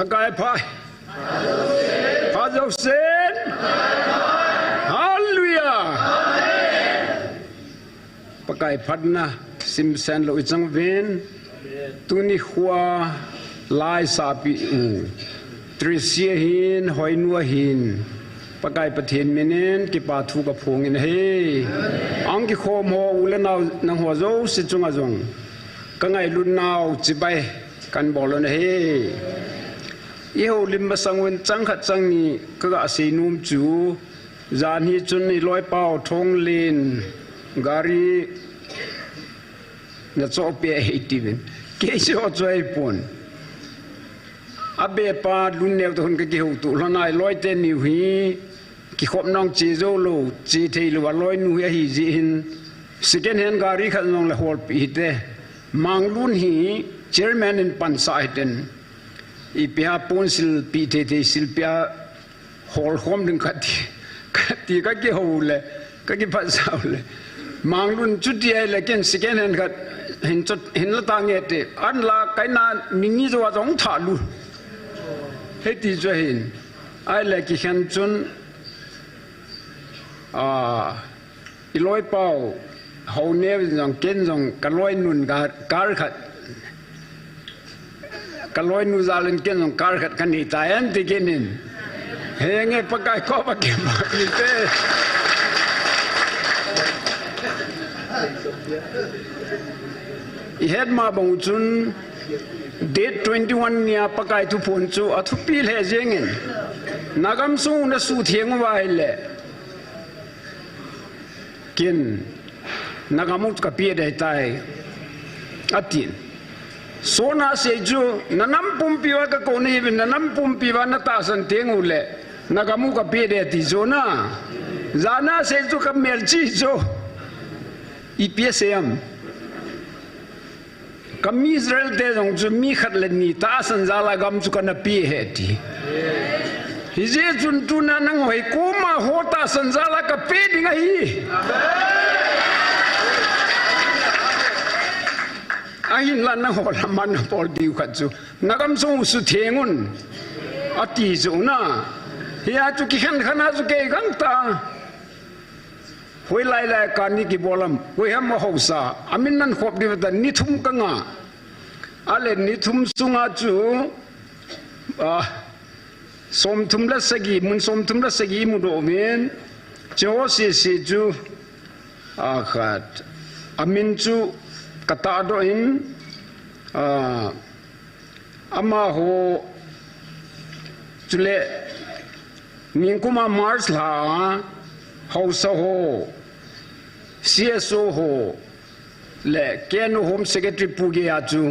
pakai pai Pazau sen Hallelujah pakai padna sim sen lo ichang ven tuni khwa lai sapi u trisia hin hoinua hin pakai pathen menen ki pa thu ka phong in he ang ki khom ho ulena nang ho zo si chunga zong ka ngai lun naw chi bai kan bolon he i ho lim ba sangwen chang khat chang ni ka ga se num chu zan hi chun ni loi pau thong lin gari na cho pe he tivin ke so choi pon abe pa lun ne to ka ki ho tu lonai loi te ni hi ki khop nong chi zo lo chi thei lo loi nu hi ji hin second hand gari khat nong la hol pi te mang lun hi chairman in pansaiten ipia ponsil pi te sil pia hol hom ding khati ka ki hole ka ki pasau le mang lun chu ti ai le ken second hand khat hin la ta nge te an la kai na mingi zo jong tha lu he ti zo hin ai le ki khan chun iloi pau hau ne jong ken jong ka loi nun ga kar khat ka loi nu zalen ken jong kar khat kan ni ta en ti kenin he nge pakai ko pa ke ma ni te I had ma bong chun date 21 nia pakai tu phun chu athu pil he jengin nagam su na su thieng wa le kin nagamut ka pie dai tai atin sona se ju nanam pumpi wa ka ko ni nanam pumpi wa na ta san teng ule nagamu ka pie de ti zona zana se ju ka melchi jo I pie seam kam Israel de jong chu mi khat le ni ta san zala gam chu kana pie he ti hi je chun tu na nang hoi ko ma hota san zala ka pe ding hi ahin lan na ho la man por diu khat chu nagam song su thengun ati zu na ya chu ki khan khana chu ke gang ta hoi lai lai ka ni ki bolam hoi ham ho sa amin nan khop di ta ni thum ka nga ale ni thum sunga chu som thum la sagi mun som thum la sagi mu do men cho si chu khat amin chu kata do in ama ho chule ningkuma mars la hausa ho CSO ho le ken home secretary puge aju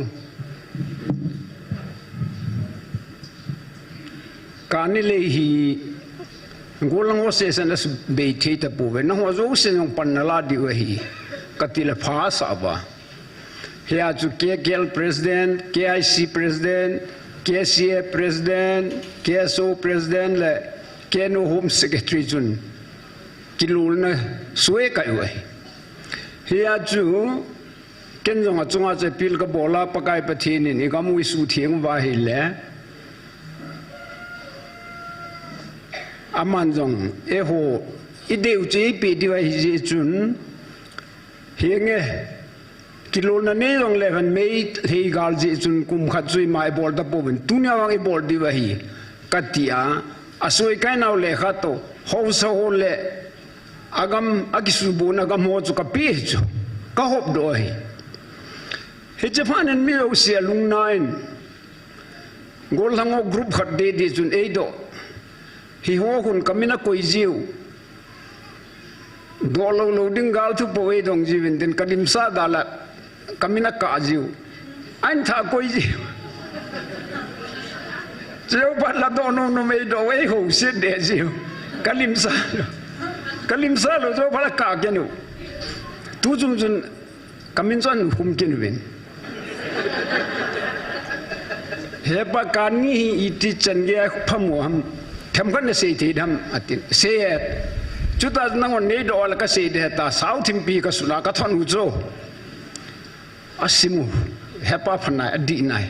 kani le hi ngolang o se san as be theta puwe na ho zo se ng panala di we hi katila phas aba he aju KKL president KIC president KCA president KSO president le ken home secretary jun kilul na suwe kai we he aju ken jong a chunga che pil ka bola pakai pathin ni ga mu su thieng wa hi le aman jong e ho I deu che pe di wa hi chun he nge kilul na ne jong le van mei he gal ji chun kum khat chui mai bol da po ben tunya wa i bol di wa hi katia asoi kai naw le kha to ho so ho le agam agisubu na gam ho chu ka pi chu ka hop do hi he japan en mi o sia lung nine gol hango group khat de di chun e do hi ho hun kamina koi jiu do lo lo ding gal thu po e dong jiwin den kadim sa dala kamina ka jiu an tha koi jiu jiu pat la do no me do e ho sit de jiu kalim sa lo zo pala ka genu tu zum jun kamin zon hum ken wen he pa kan ni iti chan ge phamu ham tham kan se thi dham atin se chuta nangon nei do la ka se de ta south pi ka suna ka thon u zo asimu he pa phana adi nai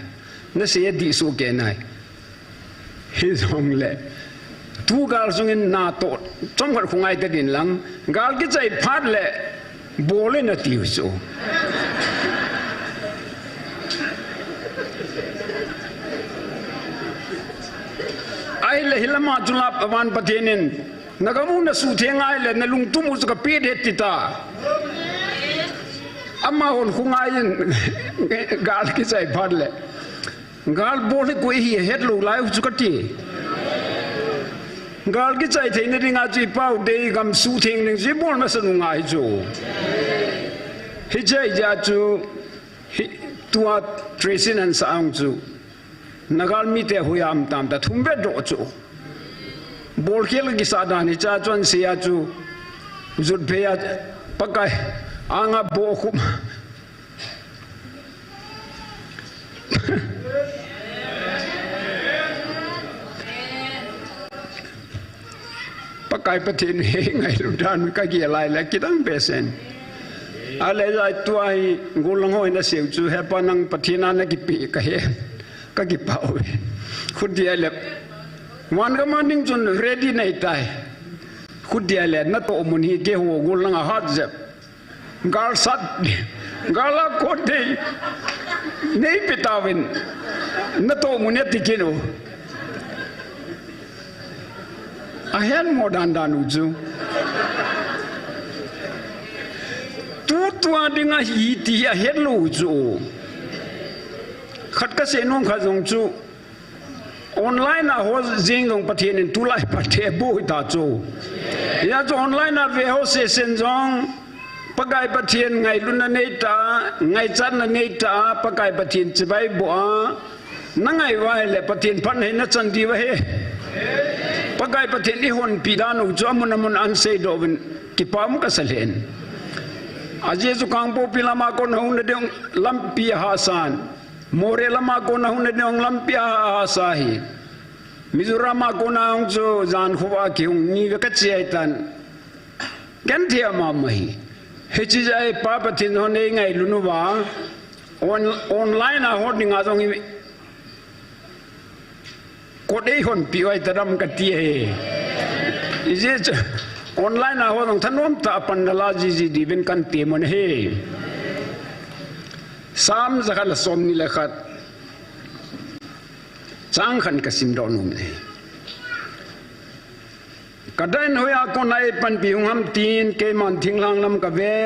na se di su ke nai hi zong le tu gal sungin na to chom khat khungai te din lang gal ki chai phat le bole na tiu so ai le hilama chula pawan pathenin nagamu na su thengai le na lung tumu ka pe de tita amma hon khungai gal ki chai phat le gal bole ko hi het lo lai chu ka ti gal ki chai thein ring a chi pau de gam su thing ning ji bol ma sanu ngai chu hi chai ja chu tua tresin an saang chu nagal mi te huyam tam ta thumbe do chu bol khel gi sa da ni cha chon sia chu zut phe ya pakai anga bo khum pakai pathin he ngai lu dan ka gi lai la kidang besen ale lai tuai ngulang hoi na seu chu he panang pathina na ki pi ka he ka gi pau khudia le wan ga maning chun ready nei tai khudia le na to mun hi ke ho ngulang ha je gal sat gala ko de nei pitawin na to mun ne tikino ahen modan danu chu tu tua dinga hi ti ahen lu chu khat ka se nong kha jong chu online a ho jing dong pathian in tu lai pathe bo ta chu ya chu online a ve ho se sen jong pakai pathian ngai lu na nei ta ngai chan na nei ta pakai pathian chibai bo a na ngai wa le pathian phan he na chan di wa he pakai pathian ni hon pidanu chu amun amun an sei do bin ki pam ka salen aje chu kang po pilama ko na hun de lampi hasan more lama ko na hun de lampi ha sa hi mizurama ko na ong chu jan khuwa ki ung ni ka chai tan gan thia ma mai he chi jai pa pathin ho nei ngai lu nu wa online a holding a jong ko dei hon pi wai taram ka ti he ije online a ho dong thanom ta pan la ji ji di ben kan te mon he sam zakal som ni la khat chang khan ka sim do nu ne kadai noya ko nai pan pi hum tin ke man thing lang lam ka ve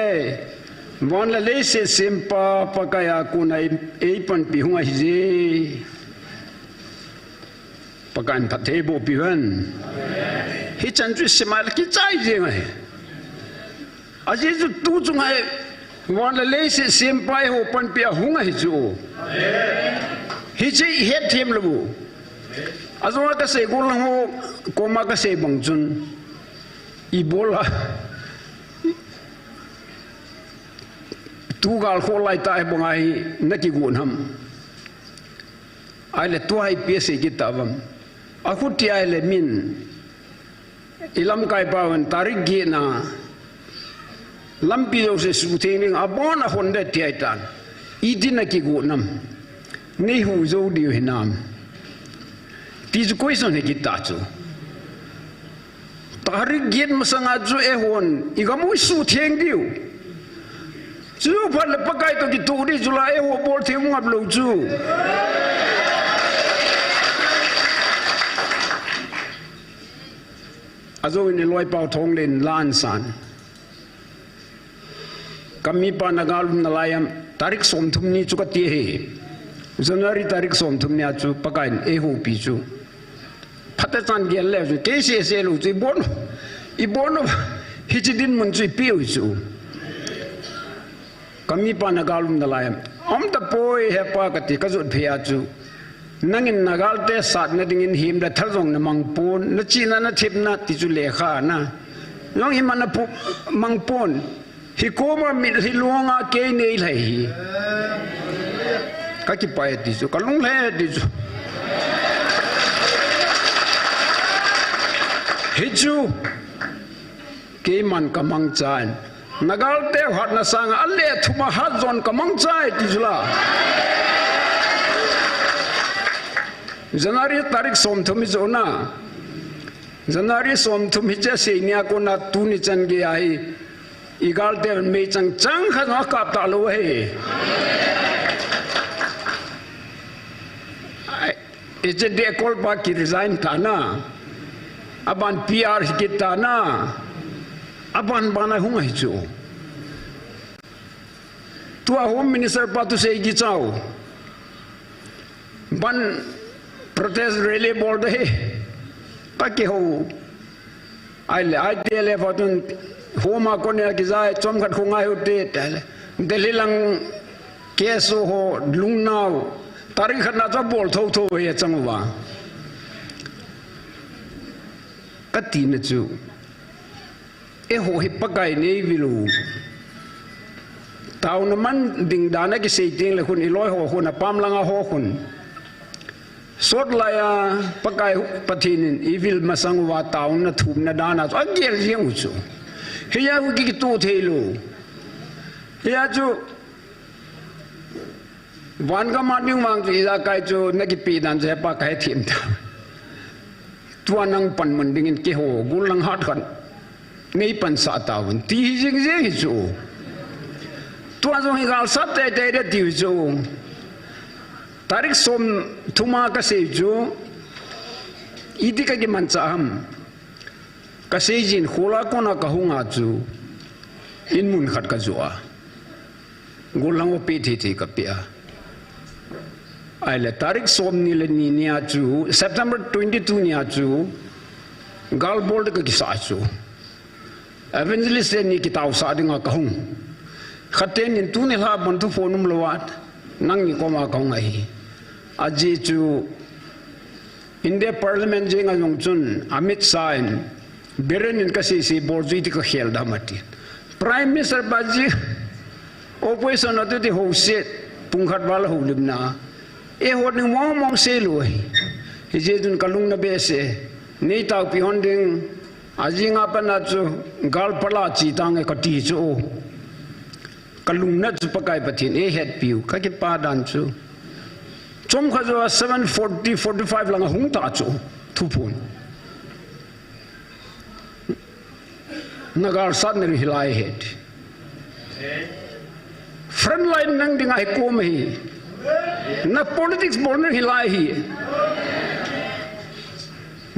bon la le se simpa pakaya ko nai e pan pi hum a ji pakan pathe bo pi wan hi chan chu simal ki chai je ngai aje chu tu chu ngai bon la le se simpa ho pan pi hum a ju hi chi het them lu azwa ka se gol ho koma ka se bangchun ibola tu gal kho lai tai bongai na ki gun ham ai le tu ai pe se ki tavam a khuti ai le min ilam kai pawan tarik gi na lampi do se su thing abon a hon de ti tan idina ki gunam nei hu zo di hinam ti ju question he kita chu tarik gen masanga ju e hon igamu su theng diu chu phal pakai to ki tu di jula e ho bol themu ngap lo chu azo ni loi pau thong len lan san kami pa nagalum nalayam tarik som thum ni chu ka ti he January tarik som thum nya chu pakai e ho pi chu phata chan gel le chu ke se lu chu ibono hijidin mun chu pi chu kami pa nagalum nalayam am ta poi he pa ka ti ka zut phia chu nangin nagal te sat na dingin him da tharjong na mangpon na china na thip na ti chu le kha na long hi man pu mangpon hi koma mi hi luanga ke nei lai hi ka ki pa ti chu ka lung le ti chu hi chu ke man ka mang chan nagal te hat na sang alle thuma hat zon ka mang chai ti chu la January tarik som thumi zona January som thumi cha senia ko na tu ni chan ge ai igal te me chang chang kha na kap ta lo he is it de kol ba ki resign ta na aban PR ki ta na aban bana hung ai chu tua home minister pa tu sei gi chau ban protest rally board he ta ke ho ai de le fatun homa ko ne ki zai chom khat khungai hote tale delhi lang keso ho lungnau tarik khat na cha bol tho tho he changwa ka tin chu e ho hi pakai nei vilu tau na man ding dana ki sei ting le khun i loi ho khun a pam langa ho khun sot laya pakai pathin evil masangwa taun na thum na dana so agel jeng chu hiya hu ki tu thelo hiya chu wan ga ma ning mang ti za kai chu na ki pi dan je pa kai thim ta tuanang pan man ding in ke ho gulang hat khan nei pan sa taun ti jing jeng chu tuan zo hi gal sat te te de ti chu tarik som thuma ka se ju idika ki mancha ham ka se jin khola kona ka hunga chu in mun khat ka zuwa gulang o pi thi ka pia ai le tarik som ni le ni nia chu September 22 nia chu gal bold ka ki sa chu evangelist ni ki taw sa dinga ka hung khaten in tu ni la ban tu phonum lawat nang ni ko ma ka ngai aji chu India Parliament jeng ayong chun Amit Shah beren in kasi si borju ti ka khel da mati Prime Minister baji opposition atu ti ho set pungkhat wal ho limna e ho ning mong mong se loi he je dun kalung na be se nei taw pi honding aji nga pa na chu gal pala chi tang ka ti chu kalung na chu pakai pathin e het piu ka ki pa dan chu chom kha zo 740 45 lang hung ta chu thupun nagar sat ne hilai het front line nang ding ai ko me na politics borner hilai hi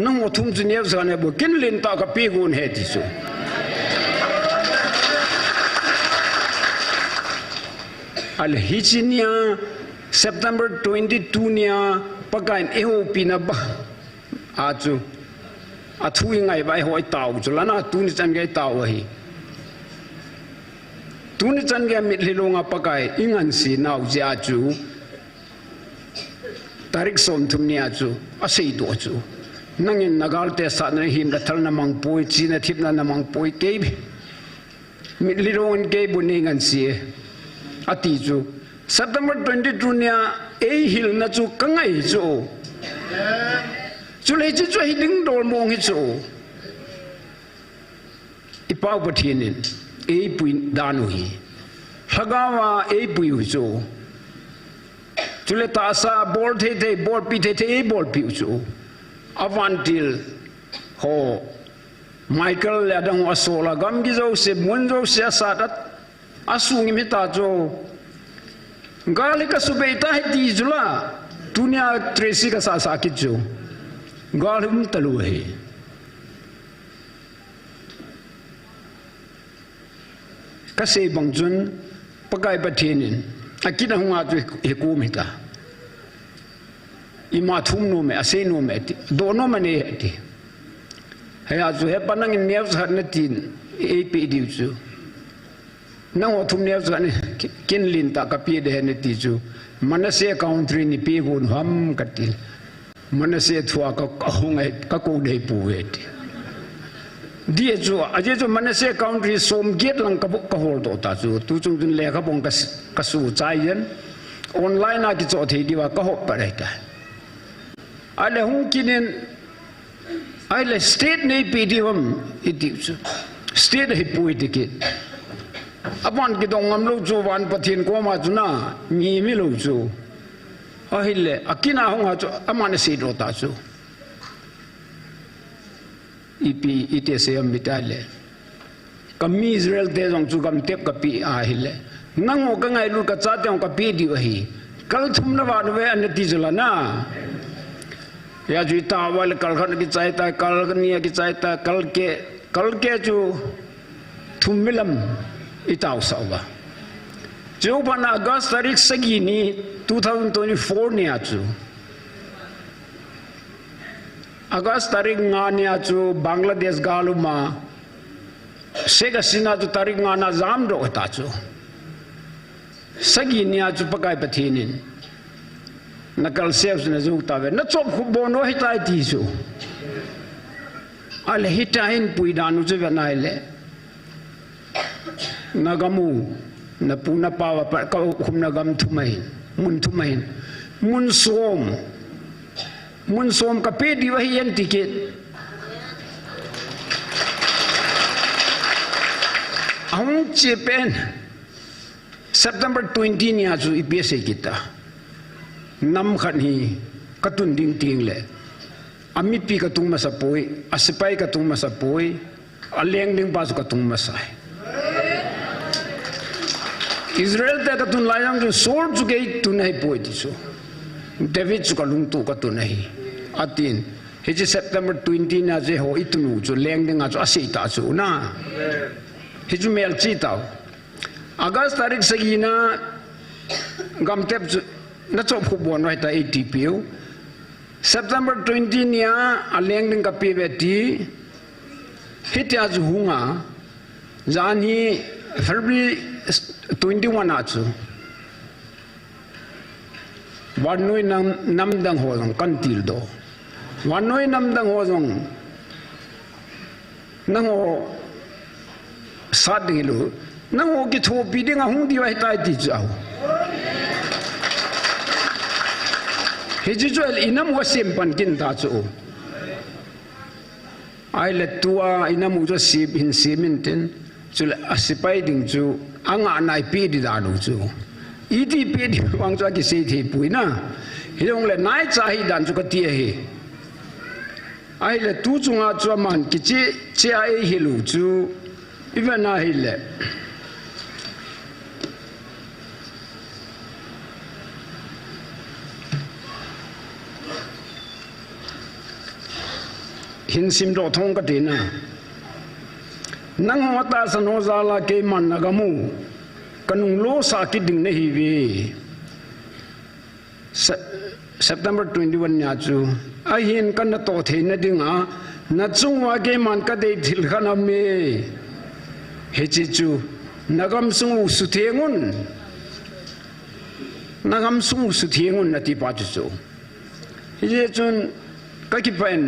nang o thum junior zane bo kin lin ta ka pi gun he ti chu al hichinia September 22 nia pakain eho pina ba achu athui ngai bai hoi taw chulana tuni chan gai taw hi tuni chan gai mit lilonga pakai ingan si naw ja chu tarik som thum nia chu asei do chu nangin nagal te sa na him da thal na mang poi chi na thip na mang poi ke mit lilongan ke buningan si ati chu September 22 nia e hil na chu kangai chu chu le chu hi ding dol mong hi chu ipau pathinin e pui danu hi hagawa e pui chu chu le ta sa bol the bol pi the e bol pi chu avantil ho Michael ladang asola gam gi zo se mun zo se sa dat asungi mi ta jo gali ka subeita hai ti jula dunia tresi ka sa sakit jo galim talu hai ka se bangjun pakai pathenin akina hunga ju eku mita ima thum no me ase no me ti dono mane ti haya ju he panang in news har na tin ap di ju nang o thum news ani kin lin ta ka pi de ne ti ju manase country ni pi gun ham katil manase thua ka hongai ka ko dei pu et die ju aje ju manase country som get lang ka hol do ta ju tu chung dun le ka bong ka su chai yen online a ki cho thei diwa ka hop pare ta ale hung kinin ale state nei pi di hom iti ju state hi pu iti apan ki dong ngam lo chu wan pathin ko ma chu na ni mi lo chu ahile akina honga chu amane si do ta chu ipi ite se ambitale kami Israel te jong chu kam tep kapi ahile nango ka ngai lu ka cha te ka pi di wahi kal thum na wa we an ti jula na ya ju ta wal kal khan ki chai ta kal ni ki chai ta kal ke chu thum milam itau sawa jo bana August tarik sagi ni 2024 ni achu August tarik nga ni achu Bangladesh galuma sega sina tu tarik nga na zam do ta chu sagi ni achu pakai pathinin nakal sef na zu ta ve na chop khu bono hitai ti chu ale hitain puidanu chu ve nai le nagamu na puna pawa ka khum nagam thumai mun som ka pe di wahi yan ticket ahung chepen September 20 ni azu ipse kita nam khan hi katun ding ting le ami pi ka tung masapoi asipai ka tung masapoi aleng ding pas ka tung masai Israel ta katun layang jo sword ju gate tu nahi poi ti so David ju kalung tu ka tu nahi atin he September 20 na je ho itunu ju leng ding a ju asita ju na he ju mel chi taw August tarik sagina gam tep na chop khu bon right ta ATPU September 20 nia aleng ding ka pe beti hitya ju hunga jani February 21 achu wanoi nam dang ho jong kan til do wanoi nam dang ho jong nango sadingilu nango ki tho biding a hung di wai tai ti chau hejual inam wasim pan kin ta chu ai le tua inam jo sip in siminten chul asipai ding chu anga nai pi di da lu chu iti pi di wang cha ki se thi pui na hilong le nai cha hi dan chu ka ti he ai le tu chunga chu man ki che ai hi lu chu even na hi le hin sim do thong ka ti na nang wata sano zala ke man nagamu kanung lo sa ki ding ne hi we September 21 nya chu a hin kan na to the na ding a na chung wa ke man ka de thil khana me he chi chu nagam sung su thengun nagam sung su thengun na ti pa chu ye chun ka ki pen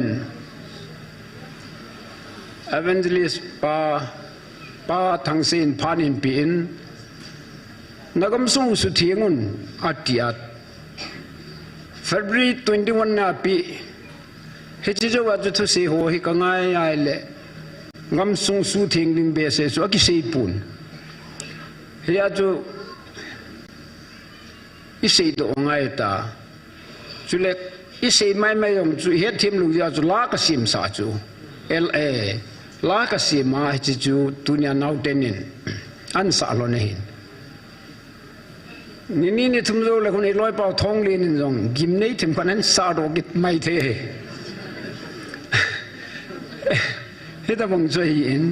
evangelist pa thangsin panin pin nagam sung su thingun atiat February 21 na pi he chi jo wa thu se ho hi ka ngai ai le ngam sung su thing ding be se so ki sei pun he ya jo i sei do ngai ta chule i sei mai mai yong chu he thim lu ya chu la ka sim sa chu la la ka sima chi chu tunya nau tenin an sa lo nei ni thum zo le khoni loi pau thong le nin jong gim nei thim panan sa ro git mai the he da bong choi in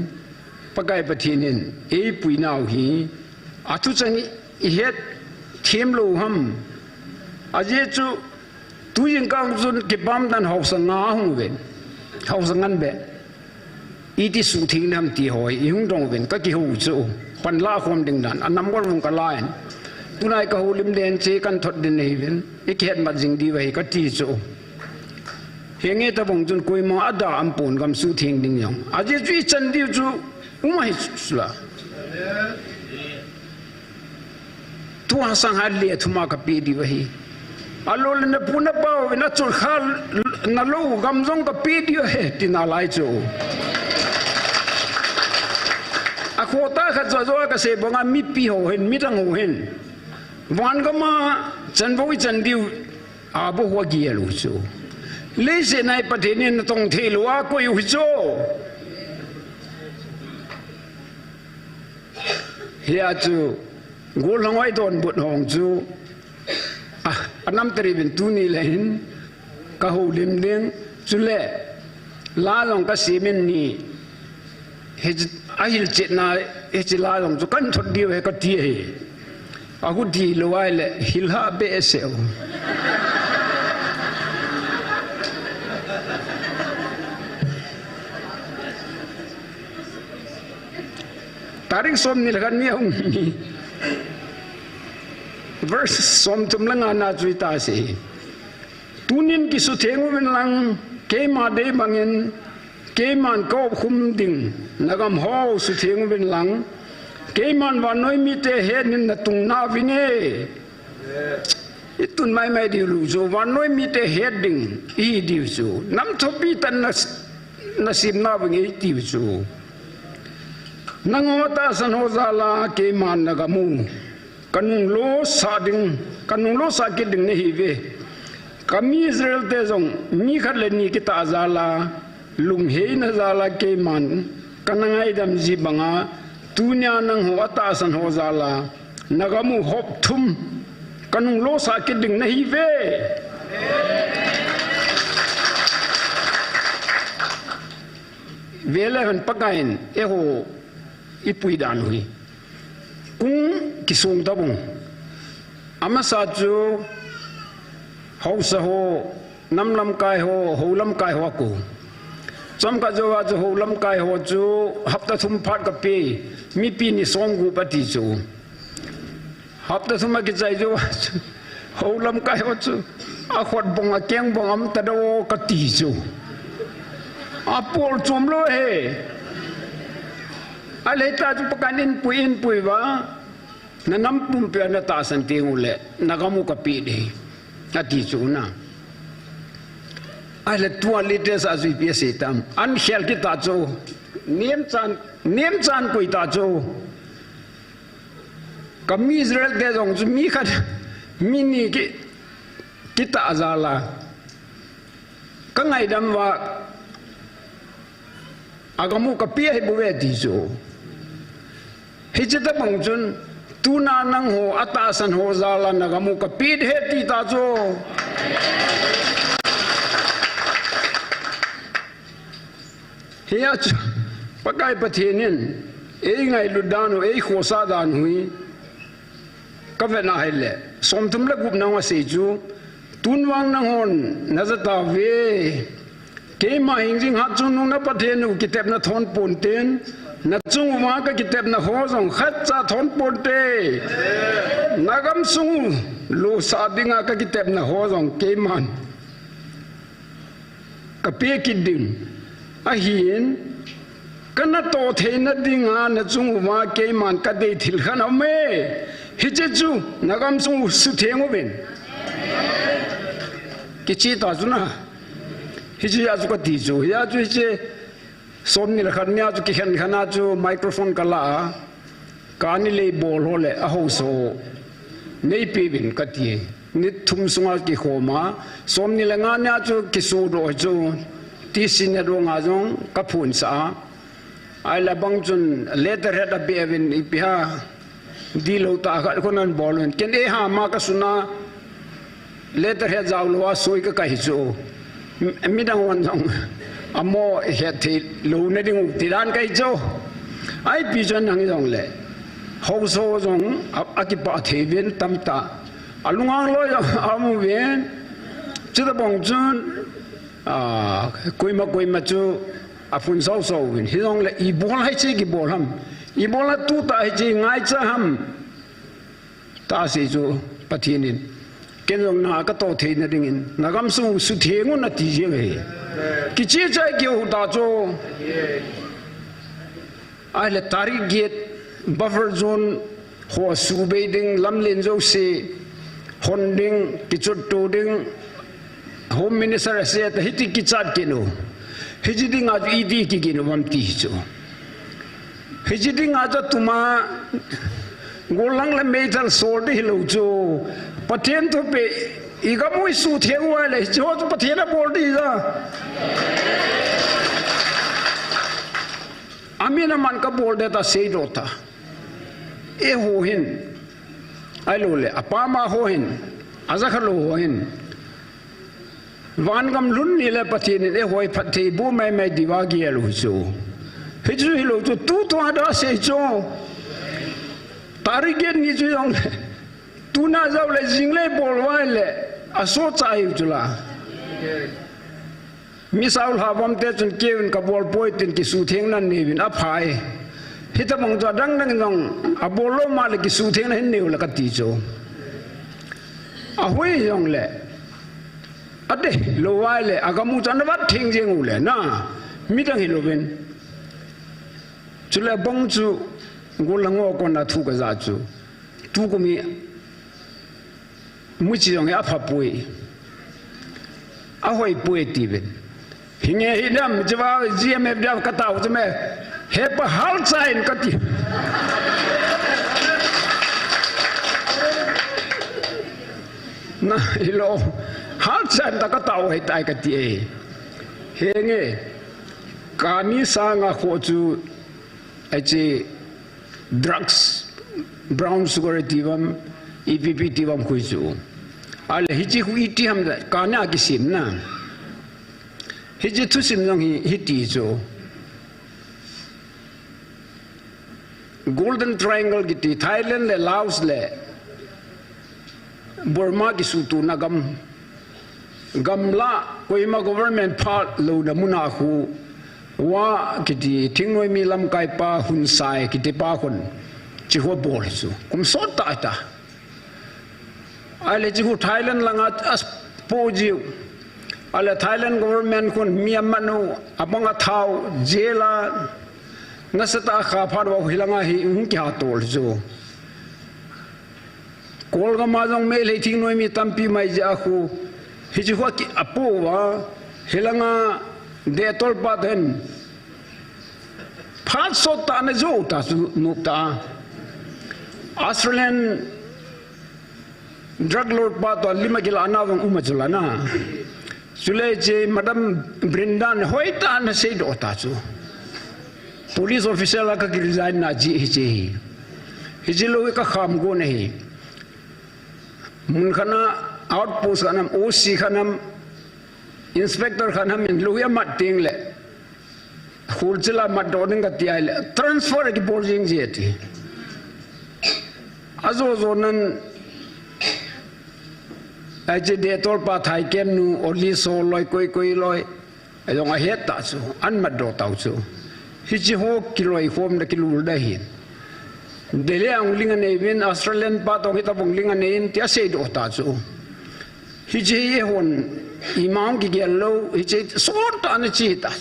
pakai pathinin e pui nau hi atu chani i het thim lo ham aje chu tu yin kang zun ki bam dan hau sa nga hung ven hau sa ngan be iti su thing nam ti hoi i hung dong ven ka ki hu chu pan la khom ding dan anam gol mung ka lain tunai ka hu lim den che kan thot din nei ven i khet ma jing di wai ka ti chu henge ta bong jun koi ma ada am pon gam su thing ding yong aje chui chan di chu umai sula tu sang ha le thuma ka pi di wai alol na puna pa na chul khal na lo gam jong ka pi di he tin na lai chu a khota kha zo ka se bonga mi pi ho hen mi tang ho hen wan ga ma chan boi chan diu abu hoa gia lu chu lấy xe này bắt thế nên tông thế lu à có yêu chu hiện chu ngô long ai đồn bột hồng chu anh năm tây bên tu ni lên cả hồ lim đen chu lệ lá lòng cả xí bên ni hết ai chết na hết lá lòng chu căn thuật điều hết cái gì aku di luar le hilha besel tarik som ni lakan ni ang verse som tum lang ana cerita si tunin ki su thengu ben lang ke ma de bangin ke man ko khum ding nagam ho su thengu ben lang ke man wa noi mi te he nin na tung na vine itun mai di lu zo wa noi mi te he ding i di zo nam thopi tan na sim na bangi ti zo nangota san ho zala ke man nagamu kanung lo sa ki ding ne hi ve kami Israel te zong mi khat le ni kita zala lung he na zala ke man kanangai dam ji banga tunya nang ho ata san ho zala nagamu hop thum kanung lo sa ki ding na hi ve vele han pakain e ho ipui dan hui kung kisung tabung ama sa chu hau sa ho nam lam kai ho ho lam kai ho ku cham ka jo wa chu ho lam kai ho chu hapta thum phat ka pe mi pi ni song gu pati chu hapta thum ki chai jo ho lam kai ho chu a khot bong a keng bong am ta do ka ti chu a pol chom lo he aleta tu pakanin pui wa na nampum pe na ta san tingule nagamu ka pi de ati chuna ale tua lites azui pi setam an khel ki ta cho nem chan koi ta cho kam Israel de jong chu mi khat mini ki ta azala ka ngai dam wa agamu ka pi he buwe ti cho hijita pangchun tuna nang ho atasan ho zala nagamu ka pid heti ta cho hiya pakai pathinin ei ngai ludanu ei khosa dan hui ka vena hele somtum la gup nawa se chu tunwang nang hon nazata ve ke ma hingjing ha chun nung na pathenu kitep na thon ponten na chung ma ka kitep na ho jong khat cha thon ponte nagam sung lo sa dinga ka kitep na ho jong ke man ka pe kiding a hin kana to theina dinga na chung ma ke man ka de thil khana me hi che chu nagam sung su thengu ben ki chi ta juna hi chi azu ka ti chu ya chu che som ni la khan nya chu ki khan khana chu microphone kala ka ni le bol ho le a ho so nei pe bin ka ti ni thum sunga ki khoma som ni la nga nya chu ki su ro chu ti sin ya ro nga jong ka phun sa ai la bang chun letter head a be evin ipi ha di lo ta kha ko nan bol ken e ha ma ka suna letter head jaw lo wa soi ka hi chu mi dang wan jong amo he thi lo na ding ti dan kai chu ai pi jon nang jong le ho so jong a ki pa the ven tam ta alungang lo amu ven chu da bong chun koi ma chu a phun so so win hi jong le I bol hai chi ki bol ham I bol tu ta hai chi ngai cha ham ta si chu pathinin ken jong na ka to the na ding na gam su thengu na ti je he ki chi chai ki hu ta cho ai le tari get buffer zone ho su be ding lam len zo se hon ding ki chut to ding home minister se ta hiti ki chat ki no hijiding a idi ki ki no mam ti cho hijiding a ta tuma golang la metal so de lo cho pathen to pe อีกมุ้ยสู้เทียงไว้เลยจะว่าจะประเทศน่ะบอลดีจ้ะอามีน้ำมันก็บอลเดต้าเสียดตาหัวหินไอ้ลูเล่ป้ามาหัวหินอาจจะขัดหัวหินวันกำลุนนี่แหละประเทศนี้หัวประเทศบูไม่ดีว่าเกี่ยลูจูฮิจูฮิลูจูตู้ตัวดาเสียจูตาริเกนนี่จูยองเลยตู้น่าจะเลยจิงเลยบอลไว้เลยอาโซใจอยู่จุละมิสาวหาบอมเตจนเกี่ยวกับบอลป่วยตินกิสูเทียงนั่นนี่วินอภัยฮิตบังจะดังนั่งน้องอบอลโลมาเลยกิสูเทียงนั่นนี่วละกัตีโจอาหุยยองเลยอเดโลไว้เลยอากามุจันวัดทิ้งเจงูเลยนะมิดังฮิโลเวนจุลบังจูกุลังโอคนน่ะทุกข์ซาจูทุกข์มีมุจิยองอาภัป่วยอาหุยป่วยตีเวนหิงเฮิดามจะว่าเจียมเอฟดาวกระตาวจะไหมเฮปฮัลไซน์กติน่าฮิโลฮัลไซน์ตะกระตาวให้ตายกติเฮงการนี้สร้างอาโคจูไอจี drugs brown sugar ที่ว่า EPP ที่ว่าคุยจูอะไรฮิจิคุยที่ทำได้การนี้อากิสินนะฮิจิทุสินยังฮิติจู Golden Triangle กิติ Thailand และ Laos และ Burma กิสุตุนากำละคุยมา government พาลูดมุนาคูว่ากิติทิ้งไว้มีลำไก่ปลาหุ่นทรายกิติปลาคนจิหัวบอลจูคุมสดตายตาอะไรจิหัว Thailand ลังอัสโปจิวอะไร Thailand government คนมีอำนาจอับงะท้าวเจลานัสตาข้าพาดว่าหิลังหิงกี่หาตัวจูโกลกามาจงเมลทิ้งน้อยมีตั้มปีไม่จ้าคูฮิจิหัวกิอปูวะหิลังเดตอลปัดเห็นพัดสดตาเนจูตาสุนุตาออสเตรเลียนดรักลอร์ดปัดตัวลิมากิลานาวังอุมาจุลานะจุเลเจมาดามบรินดานหอยตาเนเซดอตาจูpolice officer la ka resign na ji hi lo ka kham go nahi mun khana outpost khanam OC khanam inspector khanam in lo ya mat ting le khulchila mat doding ka ti le transfer ki boarding ji ati azo zo nan aje de tol pa thai ken nu oli so loi koi loi ayong a het ta chu an mat do tau chu hichi ho kiloi khom da kilul da hin dele ang linga nei bin Australian pa to hita bong linga nei ti ase do ta chu hichi ye hon imam ki gello hichi sort ta na chi ta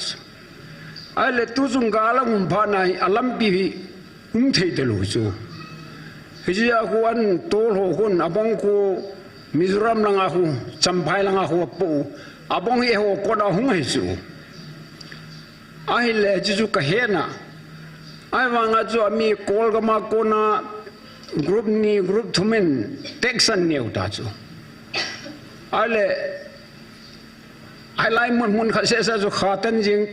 ale tu zung gala um pha nai alam pi thei de lu chu hichi a ku an tol ho hun abong ko Mizoram langa hu champhai langa hu pu abong ye ho ko da hung he chu ai le ju ka hena ai wanga chu ami kol ga ma ko na group thumen texan neu ta chu ale ai lai mun kha se sa chu khatan jing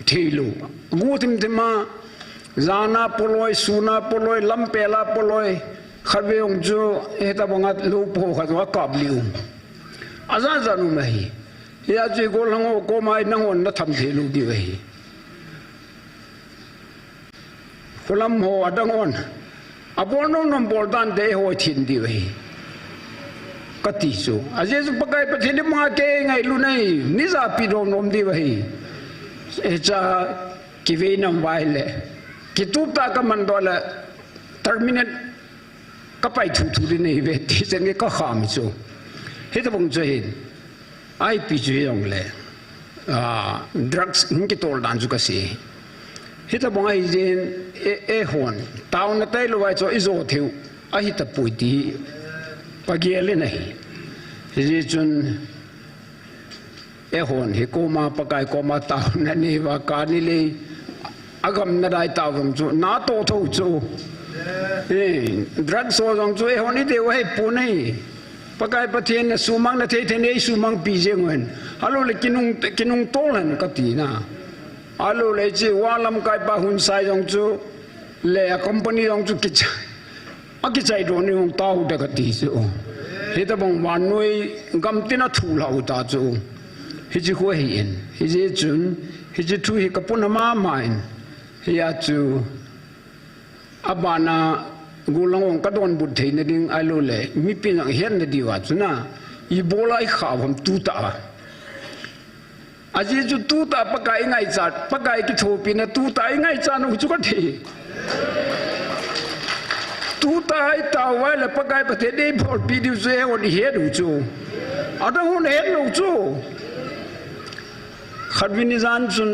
thilu gutim tema zana poloi suna poloi lampela poloi khabeong chu eta bongat lu po kha wa kabliu azan zanu mai ya ji go lango ko mai na hon na tham the lu di wei kolam ho adang on abon nom bol dan de ho thin di wei kati chu aje su pakai pa thili ma ke ngai lu nei ni za pi dom nom di wei e cha ki ve nam vai le ki tu ta ka man do la terminate ka pai thu di nei ve ti chen ke ka kham chu he ta bong che hin ai pi ju yong le drugs ngi tol dan ju ka si hita bong ai jin e hon taw na tai lo wai cho izo thiu a hita pui ti pagiele nei ji chun e hon he ko ma pakai ko ma taw na ni wa ka ni le agam na dai taw gam chu na to tho chu drugs so jong chu e hon ni de wai pu nei pakai patien na sumang na the nei sumang pi jengwen alo le kinung tolan ka ti na alo le chi walam kai pa hun sai jong chu le a company jong chu kicha akichai do ni ong tau da ka ti chu he ta bong wan noi gam tina thu lau ta chu hi ji ko hi in hi ji chun hi ji thu hi ka puna ma main hi ya chu abana gulang ka don bud thei na ding alo le mi pin ang hen na diwa chuna I bolai kha bam tu ta aji chu tu ta pakai ngai cha pakai ki thopi na tu ta ngai cha no chu ka thi tu ta ai ta wa le pakai pa te de bol pi du ze on he du chu ada hun he no chu khadwini zan chun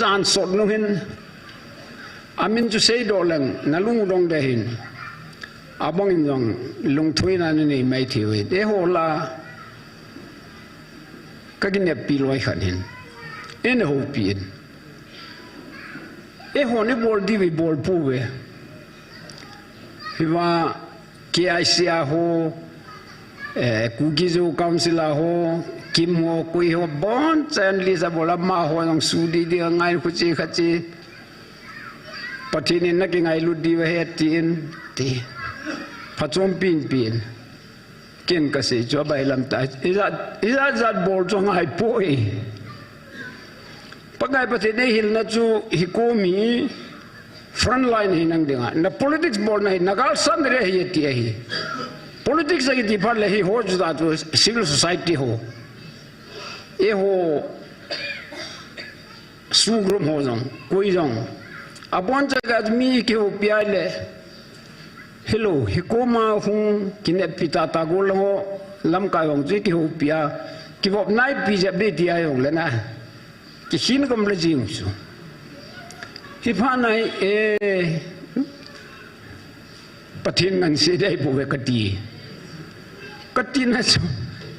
zan sot no hin amin chu sei do lang na lung dong de hin abong in dong lung thui na ni mai thi we de ho la ka gin ne pi loi khan hin en ho pi e ho ni bol di vi bol pu we hi wa ki ai sia ho ku gi zo council ho kim ho kui ho bon chen li za bola ma ho nong su di di ngai ku chi kha chi patini na ki ngai lu di we he tin ti phachom pin pin ken ka se cho bai lam ta iza zat bol cho ngai poi pagai pati de hil na chu hi ko mi front line hi nang dinga na politics bol na nagal san re hi ti hi politics agi di par le hi ho ju da to civil society ho e ho su group ho jong koi jong abon jaga mi ki ho pi le hello hikoma hung kine pita ta gol ho lam ka yong ji ki ho pia ki bop nai pi je be ti ayong le na ki hin kom le jing su hi pha nai e pathin ngan se dai bu we kati na chu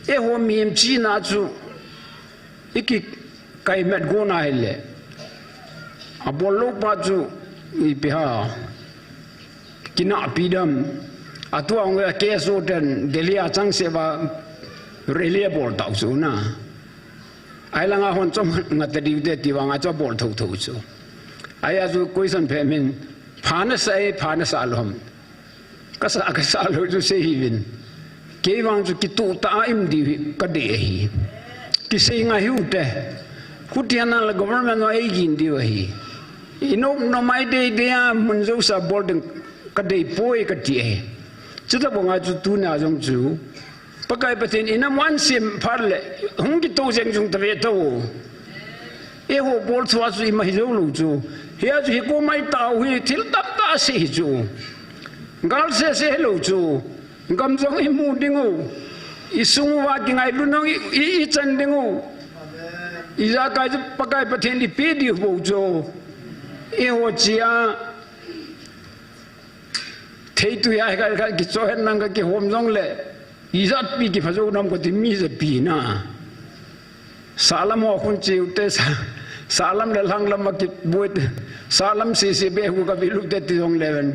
e ho miem chi na chu iki kai met go na hele abolo pa chu I piha kina pidam atu ang keso den delia chang seba reliable tau su na ai langa hon chom ngatadi de tiwanga cho bol thau thau chu aya ju question phemin phana sa lom kasa lo ju se hivin ke wang ju kitu ta im di ka de hi ki se nga hu te kutiana la government no ai gin di hi ino no mai de dia mun zo sa boarding ka dei poi ka ti e chuta bonga chu tu na jong chu pakai patin ina wan sim pharle hung ki to jeng jung tave to e ho bol chwa chu mai zo lu chu hia chu ko mai tau hi thil tap ta si chu gal se lo chu ngam jong I mu dingu I sung wa ki ngai lu nong I chan dingu I za ka pakai patin di pe di ho chu e ho chia thấy tôi ai cái cho hết năng cái hôm giống lệ izat pi cái phải nam có tìm mi pi na salam ho kun chiu te salam le lang lam cái buat salam si be hu cái vilu te ti dong leven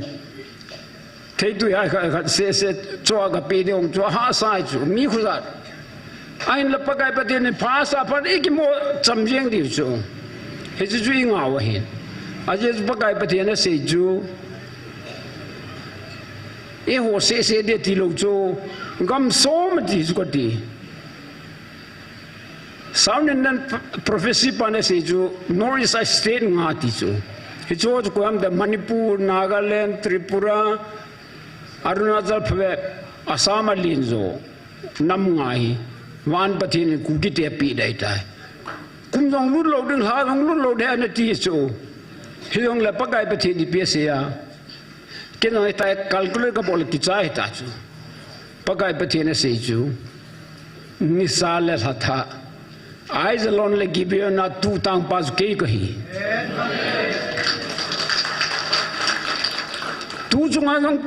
thấy tôi ai cái se cho cái pi dong cho ha sai chu mi khu zat ai la pakai patin ni pha sa pan ik mo cham jeng di chu he chu ngao hin a je pakai patin na se chu e ho se de ti lo cho gam so ma ti su ko ti sound and prophecy pa ne se jo North State nga ti cho he cho ko am the Manipur Nagaland Tripura Arunachal Pradesh Assam lin zo nam ngai wan pathin ku ki te pi dai ta kum jong lu lo ding ha jong lu lo de na ti cho he jong la pakai pathin di pe se ya cái này ta calculate cái bol ki chai ta chu pakai pathine se chu misal le tha eyes alone le give na tu tang pas ke kahi tu chung ang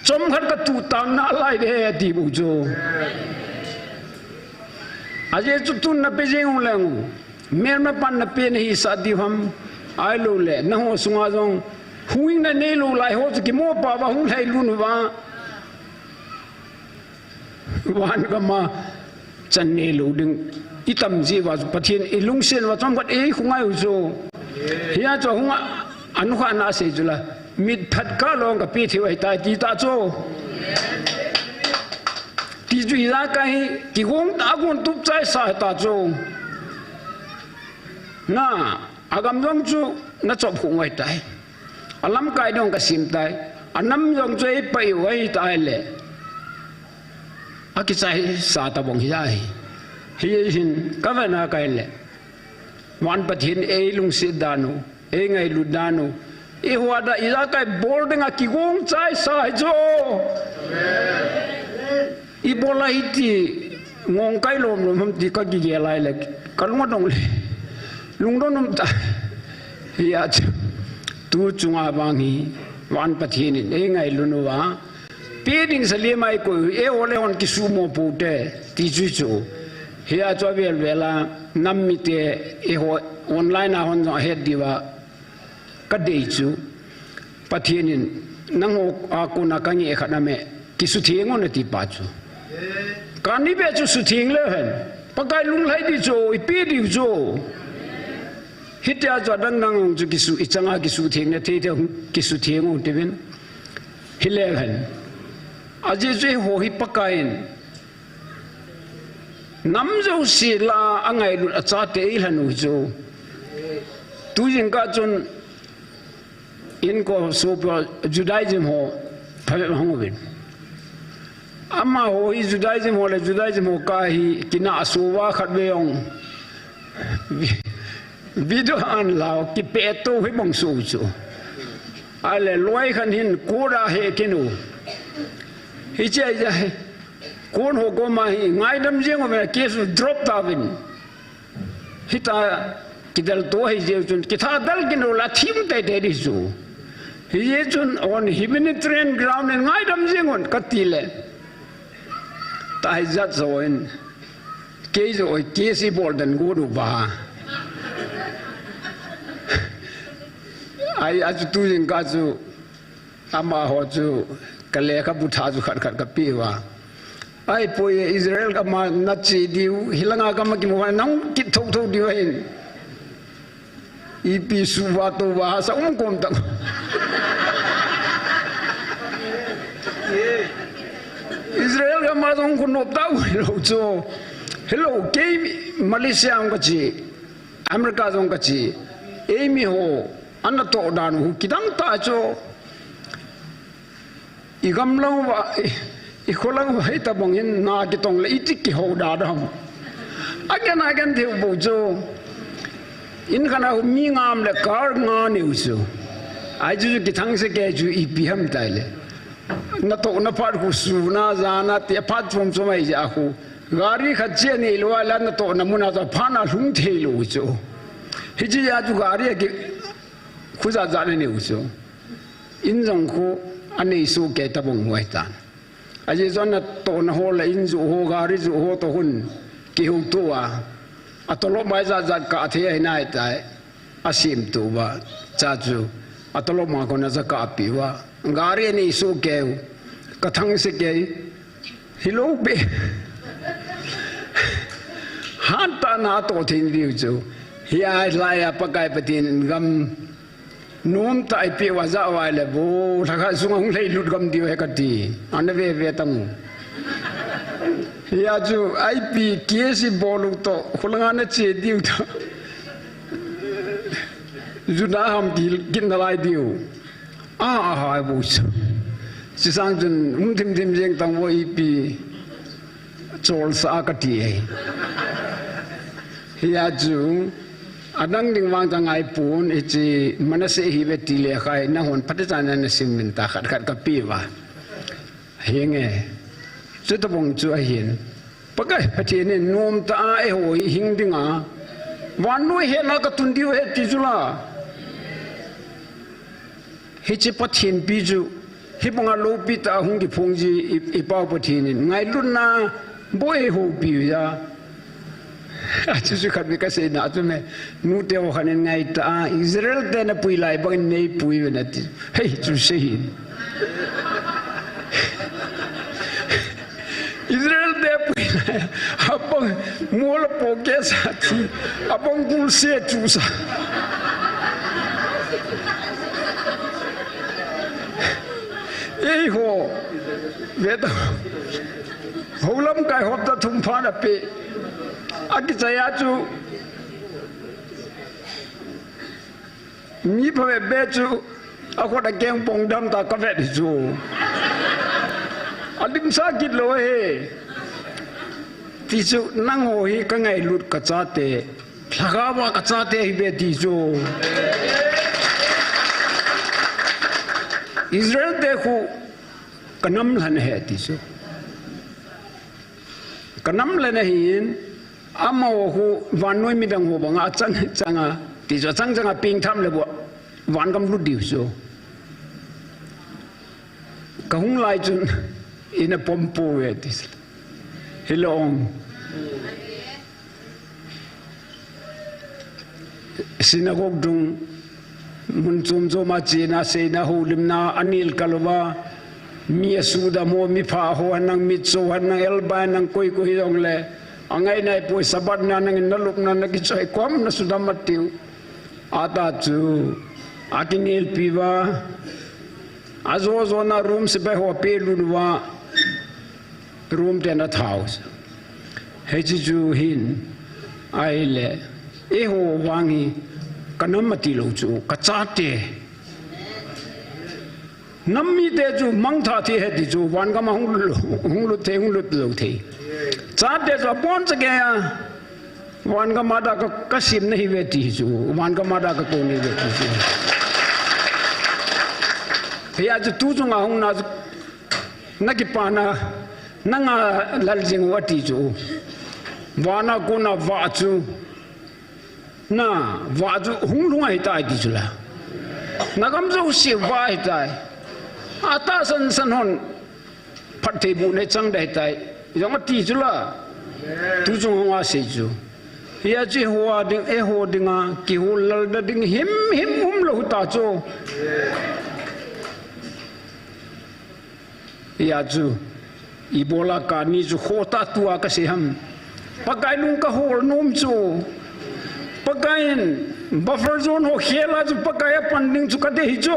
chom khat ka tu tang na lai de ti bu chu aje chu tu na pe jeng lang mer ma pan na pe ni sa di hum ai lo le na ho sunga jong huing na ne lo lai ho ki mo pa ba hu lai lu nu ba wan kama channe lu ding itam ji wa pathian ilung sen wa chom kat e khungai u zo hiya cho hunga anu kha na se jula mit phat ka long ka pi thiwai ta ti ta cho ti ju ra kai ki gong ta gon tup chai sa ta cho na agam jong chu na chop khungai tai alam kai dong ka sim tai anam jong chei pai wai tai le akisai sa ta bong hi hi hin kavana kai le wan pathin e lung si danu e ngai lu danu e wada ila kai boarding a kigong chai sa jo i bola iti ngong kai lom lom ti ka gi ge lai le kalma dong le lung don nom ta ya tu chunga bangi wan pathin e ngai lu no wa peding salimai ko e ole on ki sumo pute ti chu chu hiya cho vel vela nammite e ho online a hon het diwa ka dei chu pathinin nang ho a ko na ka nge khana me ki su thieng on ti pa chu kani be chu su thieng le hen pakai lung lai di chu i pi di chu hitya cho dang nang chu ki su ichanga ki su thieng ne the the ki su thieng on ti ben hile hen aje je ho hi pakain nam zo si la angai lu acha te ilanu zo tu jing ka chun in ko so judaism ho phale hongobin amma ho hi judaism ho ka hi kina asuwa khatbe ong video an lao ki pe to hi bong su chu ale loi khan hin kura he kinu hi che ja kon ho ko ma hi ngai dam jeng me kesu drop ta win hita kidal to hi je chun kitha dal kin la thim te de di su hi chun on humanitarian ground en ngai dam jeng on katile ta hi zat zo in ke zo ke si bol dan go du ba ai aju tu jing ka chu ama ho chu kale ka butha ju khat khat ka pi wa ai poi Israel ka ma na chi diu hilanga ka ma ki mo nang ki thok thok diu hin ipi su wa to wa sa kom ta Israel ka ma dong kun op ta lo cho hello ke Malaysia ang ka chi America dong ka chi emi ho anna to dan hu kidang ta cho igam lo wa i kholang wa ta bong in na ki tong le itik ki ho da dam again the bo jo in kana mi ngam le kar nga ni usu ai ju ki thang se ke ju i pi ham tai le na to na par ku su na za na te phat chom chom ai ja khu gari kha che ni lo la na to na muna za phana lung the lo usu hi ji ya ju gari ki khu za za ne usu in jong khu anei su ke ta bong wai tan aje zona to na ho la in zu ho gari zu ho to hun ki hu tu wa atolo mai za za ka the ai nai tai asim tu wa cha chu atolo ma ko na za ka pi wa gari ni su ke ka thang se ke hilo be han ta na to thin ri chu hiya la ya pakai patin gam nôm tại phía và dạo vài là bố thằng khai xuống ông lấy lụt gầm điều hay cái gì anh về về tầng ya chú ai bị kia si bò lụt to không là anh chơi điều to chú đã ham đi kinh lại điều hai bố chỉ sang chân thêm riêng tầng vô ai bị trôi xa cái gì ya chú adang ding wang tangai pun ichi manase hi beti le khai na hon patana na simin ta khat khat ka pi wa henge chu ta bong chu a hin pakai pati ne nom ta e ho hing dinga wan noi he na ka tun diu he ti jula hi chi pathin pi ju hi bonga lo pi ta hung ki phung ji i pa pathin ngai lun na boy ho pi ya chú khát bị cái gì nãy chú mẹ nút đeo khăn ngay ta Israel tên là bùi lại bằng nei bùi vậy nè hey chú sei Israel abang mula poket satu abang gulse tusa ho beta holam kai hop ta thum pha na pe aki chaya chu mi phe be chu ako da geng pong dam ta ka ve chu adim sa kit lo he ti chu nang ho hi ka ngai lut ka cha te thaga wa ka cha te hi be ti chu Israel te khu kanam lan he ti chu kanam lan hin amo hu van noi mi dang ho banga chang changa ti cho chang changa ping tham le bo van kam lu diu so ka hung lai chun in a pompo we ti helong synagogue dung mun chum choma china se na hu limna anil kalwa mi suda mo mi pha ho nang mi cho nang elba nang koi koi dong le angai nai poi sabat na nang naluk na nang ki chai kom na suda matiu ata chu akinil piwa azo zo na room se be ho pe lunwa room te na house he chu hin ai le e ho wangi kanamati lo chu kachate nammi te chu mang tha thi he ti chu wan ka ma hung lu te hung lu lo the cha te so pon che ya wan ka ma da ka kasim nahi ve ti chu wan ka ma da ka ko ni ve ti chu he ya chu tu chu nga hung na ki pa na nga lal jing wa ti chu wana ko na va chu na va chu hung lu ai tai ti chu la na kam zo si va ai tai ata san hon phat te bu ne chang dai tai yong ti chu la tu chung wa se chu ya chi hoa ding e ho dinga ki hu lal da ding him lo ta chu ya chu ibola ka ni chu khota tua ka se ham pakai lung ka hol nom chu pakain buffer zone ho khela chu pakai panding chu ka de hi chu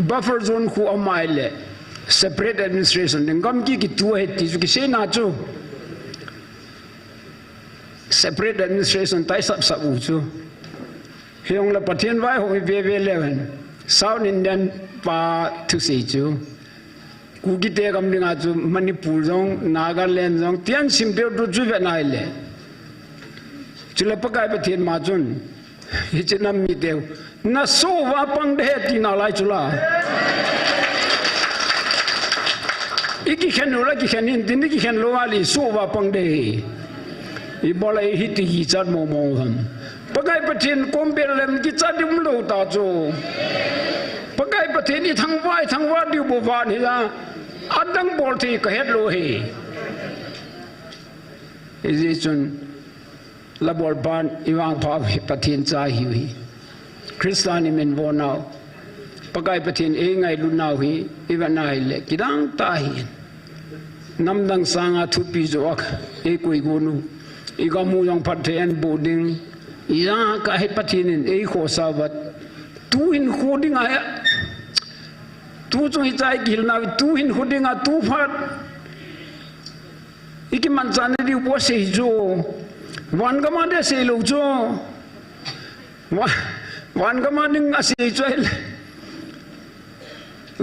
buffer zone khu amaile separate administration ngam ki tu he ti chu ki se na chu separate administration tai sap u chu hiong la pathian vai ho ve leven South Indian pa thu se chu ku ki te kam dinga chu Manipur jong Nagaland jong tian sim de du chu ve nai le chule pakai pathian ma chun hi chinam mi de na so wa pang de ti na lai chula iki khen lo la ki khen in tin ki khen lo ali so wa pang de I bola hi ti hi chat mo mo ham pakai pathian komber lem ki chat dim lo ta chu pakai pathian ni thang wa diu bo wa ni la adang bol thi ka het lo hi is chun la bol ban iwang pha pathian cha hi Christian men wo now pakai pathian e ngai lu now hi iwanai le kidang ta hi namdang sanga thu pi jo ak e koi gonu igamu yang pathian boding ira ka he pathian e kho sabat tu in khoding aya tu chung hi chai gil na tu in khoding a tu phat iki man chan ri bo se jo wan ga ma de se lo jo wan ga ma ning a se chai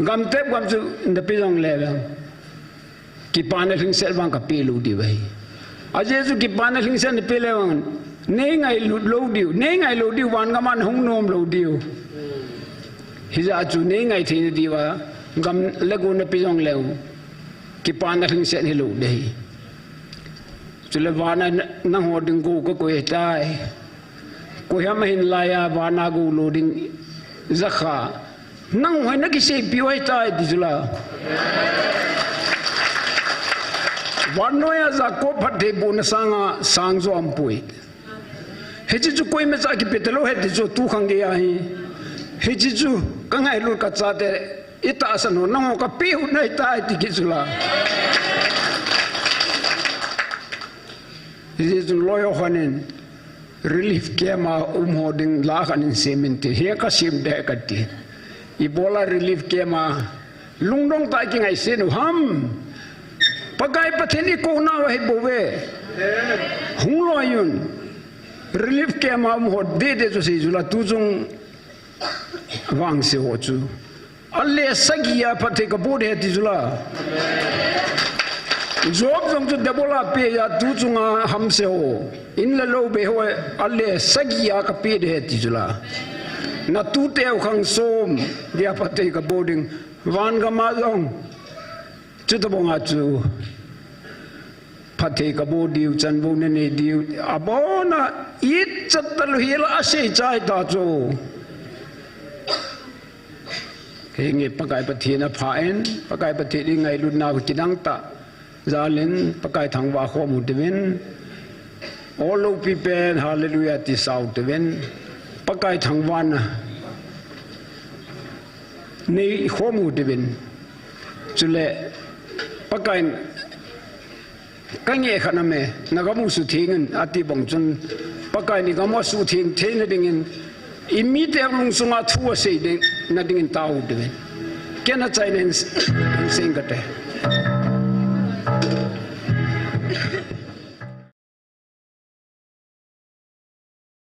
gam te gam chu nda pi jong le ki pan ling sel bang ka pe lu di bai aje chu ki pan ling sen pe le wang nei ngai lo diu wan ga man hung nom lo diu hi ja chu nei ngai the di wa gam le go na pi jong le ki pan ling sen hi lo dei chu le wa na ho ding go ko ko tai ko ya ma hin la ya wa na go lo ding zakha nang hoi na ki se pi wai tai di jula wanoya za ko phathe bu na sanga sang zo am pui he ji chu koi me cha ki petelo he di zo tu khang ge ya hi he ji chu ka ngai lu ka cha te ita sano nango ka piu na ita iti kisula Izun loyo hanin relief kema umhoding lakanin seminti he ka sim de kati ibola relief kema lungdong ta ki ngai senu ham pagai patheni ko na wa he bove hunglo yun relief kema umhod de jo se jula tujung wang se ho chu alle sagia pathe ka bod he ti jula Job jong tu debola pe ya tu chunga ham se ho in la lo be ho alle sagia ka pe de ti jula na tu te khang som dia pate ka boarding van ga ma long chu to bonga chu pate ka bodiu chan bo ne ne diu abona it chatal hila ase chai ta chu henge pakai pathina phaen pakai pathi ngai lu na ku kinang ta Zalin pakai thangwa kho mu devin all of people hallelujah ti sau devin pakai thangwan nei kho mu devin chule pakai kange khaname nagamu su thingen ati bongchun pakai ni gamo su thing thene dingin immediate lung sunga thu se ding na dingin tau devin kena chainen singate